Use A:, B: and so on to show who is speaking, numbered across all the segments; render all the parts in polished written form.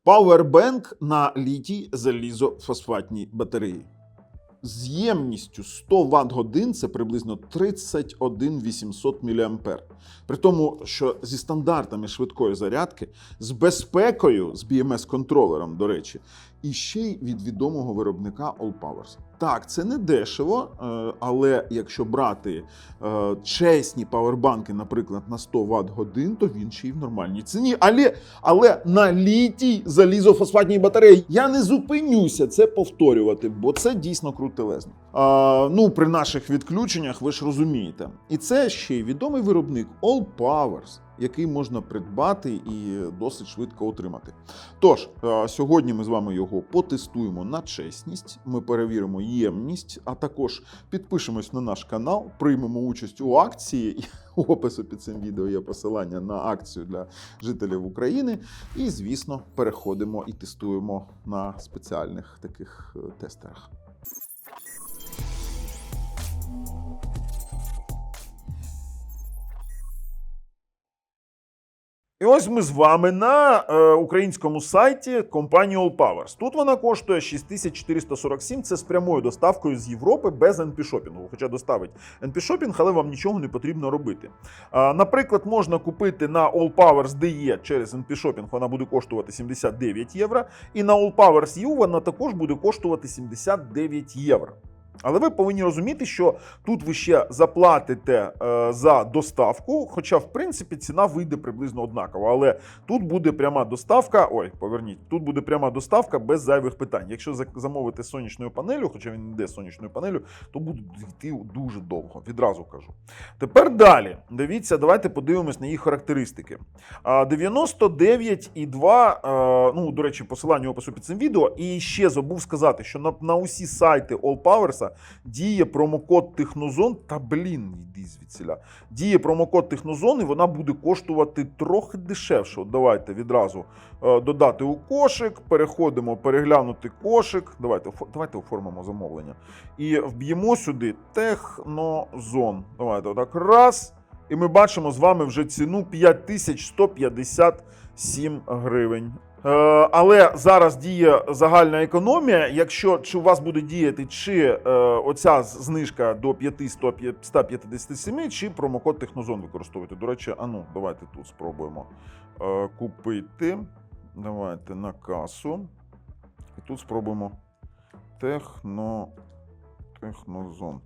A: Powerbank на літій залізофосфатній батареї. З ємністю 100 Вт-годин це приблизно 31 800 мА. При тому, що зі стандартами швидкої зарядки, з безпекою, з BMS-контролером, до речі, і ще й від відомого виробника Allpowers. Так, це не дешево, але якщо брати чесні павербанки, наприклад, на 100 Вт-годин, то він ще й в нормальній ціні. Але на літій залізофосфатній батареї я не зупинюся це повторювати, бо це дійсно крутелезно. При наших відключеннях, ви ж розумієте. І це ще й відомий виробник Allpowers, який можна придбати і досить швидко отримати. Тож, сьогодні ми з вами його потестуємо на чесність, ми перевіримо ємність, а також підпишемось на наш канал, приймемо участь у акції. У опису під цим відео є посилання на акцію для жителів України. І, звісно, переходимо і тестуємо на спеціальних таких тестерах. І ось ми з вами на українському сайті компанії Allpowers. Тут вона коштує 6447, це з прямою доставкою з Європи без NP-шопінгу. Хоча доставить NP-шопінг, але вам нічого не потрібно робити. Наприклад, можна купити на Allpowers DE через NP-шопінг, вона буде коштувати 79 євро. І на Allpowers EU вона також буде коштувати 79 євро. Але ви повинні розуміти, що тут ви ще заплатите за доставку, хоча, в принципі, ціна вийде приблизно однакова. Але тут буде пряма доставка, тут буде пряма доставка без зайвих питань. Якщо замовити з сонячною панелю, хоча він не йде з сонячною панелю, то буде йти дуже довго, відразу кажу. Тепер далі, дивіться, давайте подивимось на їх характеристики. 99,2, до речі, посилання в опису під цим відео. І ще забув сказати, що на усі сайти Allpowers діє промокод Технозон, йди звідсіля. Діє промокод Технозон, і вона буде коштувати трохи дешевше. От давайте відразу додати у кошик, переходимо переглянути кошик. Давайте оформимо замовлення. І вб'ємо сюди Технозон. Давайте отак раз. І ми бачимо з вами вже ціну 5157 гривень. Але зараз діє загальна економія, якщо у вас буде діяти чи оця знижка до 5157, чи промокод Технозон використовувати. До речі, давайте тут спробуємо купити. Давайте на касу. І тут спробуємо Технозон.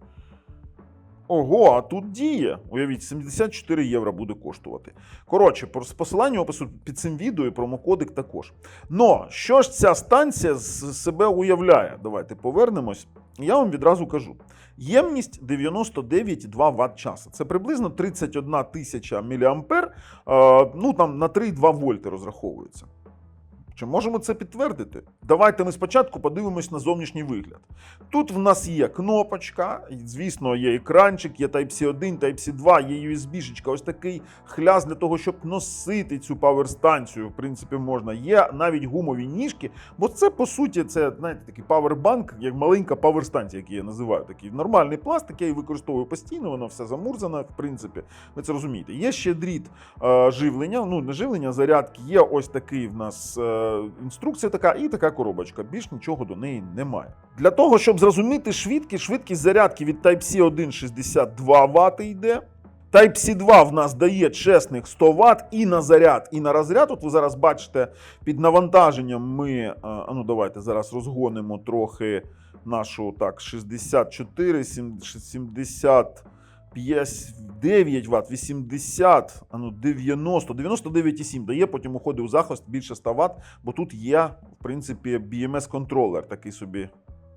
A: Ого, а тут діє. Уявіть, 74 євро буде коштувати. Коротше, посилання в опису під цим відео і промокодик також. Но, що ж ця станція з себе уявляє? Давайте повернемось. Я вам відразу кажу. Ємність 99,2 Вт-часа. Це приблизно 31 тисяча мА, там на 3,2 вольти розраховується. Чи можемо це підтвердити? Давайте ми спочатку подивимось на зовнішній вигляд. Тут в нас є кнопочка, звісно, є екранчик, є Type-C 1, Type-C 2, є USB-шечка, ось такий хляс для того, щоб носити цю паверстанцію, в принципі, можна. Є навіть гумові ніжки, бо це, по суті, це, знаєте, такий павербанк, як маленька паверстанція, який я називаю. Такий нормальний пластик, я її використовую постійно, воно все замурзане, в принципі, ви це розумієте. Є ще дріт живлення, не живлення, зарядки, є ось такий в нас інструкція така і така коробочка. Більш нічого до неї немає. Для того, щоб зрозуміти швидкість зарядки від Type-C 1 62 Вт йде. Type-C 2 в нас дає чесних 100 Вт і на заряд, і на розряд. От ви зараз бачите, під навантаженням ми, давайте зараз розгонимо трохи нашу, 64, 70, 9 Вт, 80, 90, 99,7 дає, потім уходить у захист більше 100 Вт, бо тут є, в принципі, BMS-контролер такий собі.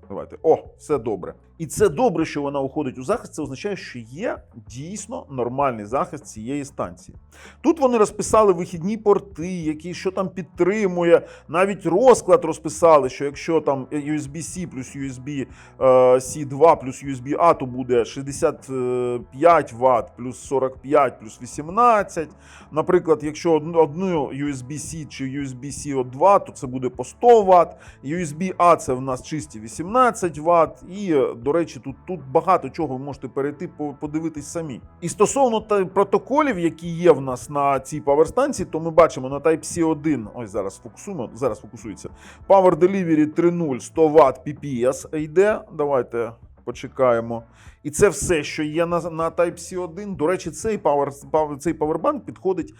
A: Давайте. Все добре. І це добре, що вона уходить у захист, це означає, що є дійсно нормальний захист цієї станції. Тут вони розписали вихідні порти, що там підтримує, навіть розклад розписали, що якщо там USB-C плюс USB-C 2 плюс USB-A, то буде 65 Вт плюс 45 плюс 18. Наприклад, якщо одну USB-C чи USB-C 2, то це буде по 100 Вт. USB-A це в нас чисті 18. 12 Вт. І, до речі, тут багато чого ви можете перейти, подивитись самі. І стосовно протоколів, які є в нас на цій паверстанції, то ми бачимо на Type-C 1, ось зараз фокусуємо, зараз фокусується, Power Delivery 3.0, 100 Вт PPS йде, давайте почекаємо. І це все, що є на Type-C 1. До речі, цей павербанк підходить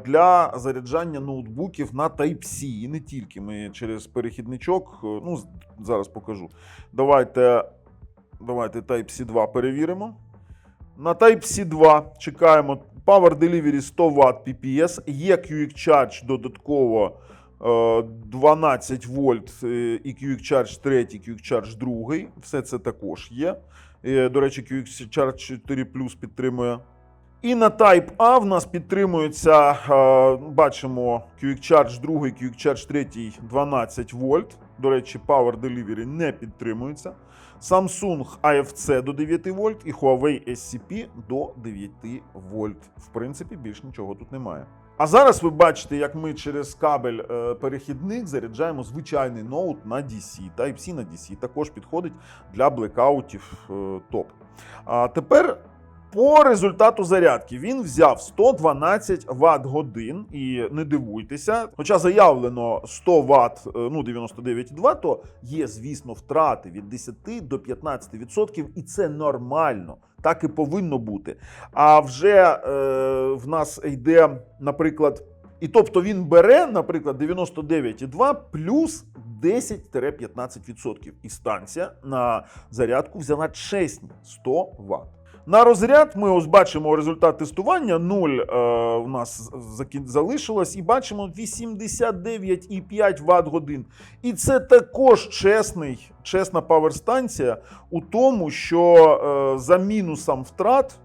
A: для заряджання ноутбуків на Type-C. І не тільки. Ми через перехідничок, ну, зараз покажу. Давайте Type-C 2 перевіримо. На Type-C 2 чекаємо Power Delivery 100 Вт PPS. Є Quick Charge додатково 12 вольт і Quick Charge 3, Quick Charge 2. Все це також є. До речі, Quick Charge 4 Plus підтримує. І на Type-A в нас підтримується, бачимо, Quick Charge 2, Quick Charge 3 12 вольт. До речі, Power Delivery не підтримується. Samsung AFC до 9 вольт і Huawei SCP до 9 вольт. В принципі, більш нічого тут немає. А зараз ви бачите, як ми через кабель-перехідник заряджаємо звичайний ноут на DC. Type-C на DC також підходить для блекаутів топ. А тепер по результату зарядки він взяв 112 Вт годин, і не дивуйтеся, хоча заявлено 100 Вт, ну 99,2, то є, звісно, втрати від 10 до 15%, і це нормально. Так і повинно бути. А вже в нас йде, наприклад, і тобто він бере, наприклад, 99,2 плюс 10-15%. І станція на зарядку взяла чесні 100 Вт. На розряд ми ось бачимо результат тестування, 0 у нас залишилось, і бачимо 89,5 Вт годин. І це також чесна паверстанція у тому, що за мінусом втрат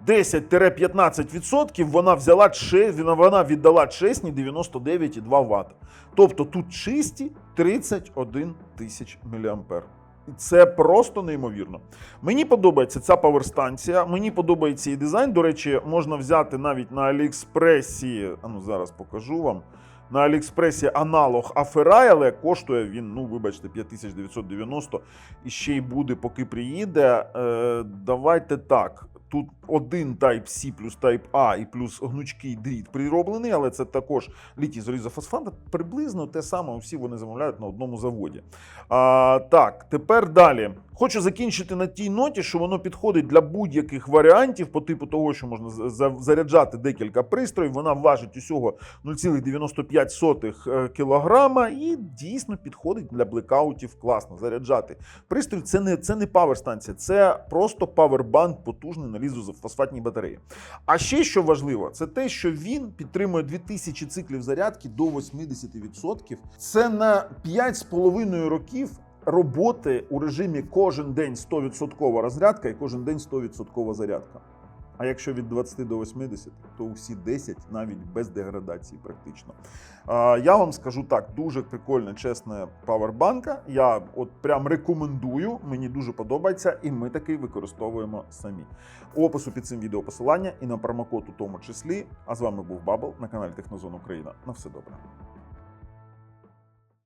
A: 10-15% вона віддала чесні 99,2 Вт. Тобто тут чисті 31 тисяч мА. Це просто неймовірно. Мені подобається ця паверстанція, мені подобається її дизайн. До речі, можна взяти навіть на Аліекспресі, зараз покажу вам, на Аліекспресі аналог Aferai, але коштує він, ну вибачте, 5990, і ще й буде, поки приїде. Давайте так. Тут один Type-C плюс Type-A і плюс гнучкий дріт прироблений, але це також літій з залізофосфату. Приблизно те саме, всі вони замовляють на одному заводі. Так, тепер далі. Хочу закінчити на тій ноті, що воно підходить для будь-яких варіантів по типу того, що можна заряджати декілька пристроїв. Вона важить усього 0,95 кг і дійсно підходить для блекаутів класно заряджати. Пристрій це не паверстанція, це просто павербанк потужний на лізофосфатній батареї. А ще, що важливо, це те, що він підтримує 2000 циклів зарядки до 80%. Це на 5,5 років роботи у режимі кожен день 100% розрядка і кожен день 100% зарядка. А якщо від 20 до 80, то усі 10 навіть без деградації практично. Я вам скажу так, дуже прикольна, чесна павербанка. Я от прям рекомендую, мені дуже подобається, і ми такий використовуємо самі. У опису під цим відео посилання і на промокод у тому числі. А з вами був Бабл на каналі Технозон Україна. На все добре.